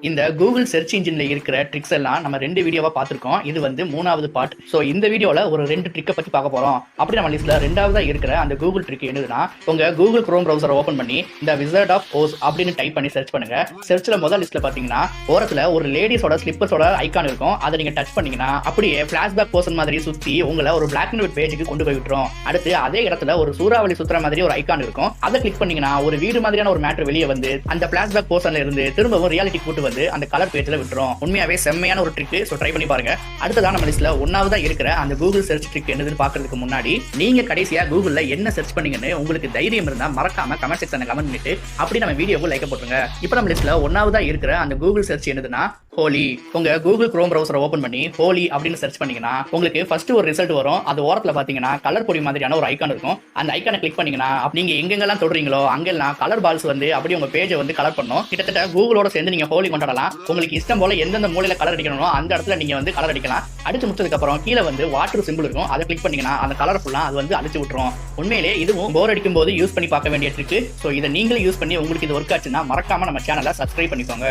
இந்த Google search இன்ஜின்ல இருக்கிற tricks எல்லாம் நம்ம 2 வீடியோவா பார்த்திருக்கோம். இது வந்து 3வது பார்ட். சோ இந்த வீடியோல ஒரு 2 ட்ரிக்க பத்தி பார்க்க போறோம். அப்படி நம்ம லிஸ்ட்ல 2வதா இருக்கிற அந்த கூகுள் ட்ரிக் என்னதுன்னா, உங்க கூகுள் குரோம் பிரவுசரை ஓபன் பண்ணி இந்த விசார்ட் ஆஃப் ஓஸ் அப்படின்னு டைப் பண்ணி சர்ச் பண்ணுங்க. சர்ச்ல முதல் லிஸ்ட்ல பாத்தீங்கன்னா ஓரத்துல ஒரு லேடிஸோட ஸ்லிப்பர்ஸோட ஐகான் இருக்கும். அதை நீங்க டச் பண்ணீங்கன்னா அப்படியே பிளாஷ்பேக் போர்ஷன் மாதிரி சுத்தி உங்களை ஒரு பிளாக் அண்ட் ஒயிட் பேஜுக்கு கொண்டு போய் விட்டுரும். அடுத்து அதே இடத்துல ஒரு சூறாவளி சுத்துற மாதிரி ஒரு ஐகான் இருக்கும். அதை கிளிக் பண்ணீங்கன்னா ஒரு வீடு மாதிரியான ஒரு மேட்டர் வெளியே வந்து அந்த பிளாஷ்பேக் போர்ஷன்ல இருந்து திரும்பவும் ரியாலிட்டி கூட்டு வந்து அந்த கலர் பேஜ்ல விட்டுரும். உண்மையாவே செம்மையான ஒரு ட்ரிக். சோ ட்ரை பண்ணி பாருங்க. அடுத்ததான் நம்ம லிஸ்ட்ல 1வதா இருக்கிற அந்த கூகுள் சர்ச் ட்ரிக் என்னதுன்னு பாக்குறதுக்கு முன்னாடி நீங்க கடைசியா கூகுள்ல என்ன சர்ச் பண்ணீங்கன்னு உங்களுக்கு தைரியம் இருந்தா மறக்காம கமெண்ட் செக்ஷன்ல கமெண்ட் பண்ணிட்டு அப்படி நம்ம வீடியோக்கு லைக் போட்டுருங்க. இப்போ நம்ம லிஸ்ட்ல 1வதா இருக்கிற அந்த கூகுள் சர்ச் என்னதுன்னா ஹோலி. உங்க கூகுள் குரோம் பிரவுசரை ஓபன் பண்ணி ஹோலி அப்படின்னு சர்ச் பண்ணீங்கன்னா உங்களுக்கு ஃபர்ஸ்ட் ஒரு ரிசல்ட் வரும். அது ஓரத்துல பாத்தீங்கன்னா கலர் பொடி மாதிரியான ஒரு ஐகான் இருக்கும். அந்த ஐகானை கிளிக் பண்ணீங்கன்னா நீங்க எங்கெங்கெல்லாம் தொடுறீங்களோ அங்கெல்லாம் கலர் பால்ஸ் வந்து அப்படியே உங்க பேஜை வந்து கலர் பண்ணும். கிட்டத்தட்ட கூகுளோட சேர்ந்து நீங்க ஹோலி கொண்டாடலாம். உங்களுக்கு இஷ்டம் போல எந்தெந்த மூலையில கலர் அடிக்கணுமோ அந்த இடத்துல நீங்க வந்து கலர் அடிக்கலாம். அடிச்சு முடிச்சதுக்கு அப்புறம் கீழே வந்து வாட்டர் சிம்பிள் இருக்கும். அதை கிளிக் பண்ணீங்கன்னா அந்த கலர் ஃபுல்லா அது வந்து அழிச்சு விட்டுரும். உண்மையிலே இதுவும் போர் அடிக்கும் போது யூஸ் பண்ணி பார்க்க வேண்டிய ட்ரிக். சோ இதை நீங்களும் யூஸ் பண்ணி உங்களுக்கு இது ஒர்க் ஆச்சுன்னா மறக்காம நம்ம சேனலை சப்ஸ்கிரைப் பண்ணிக்கோங்க.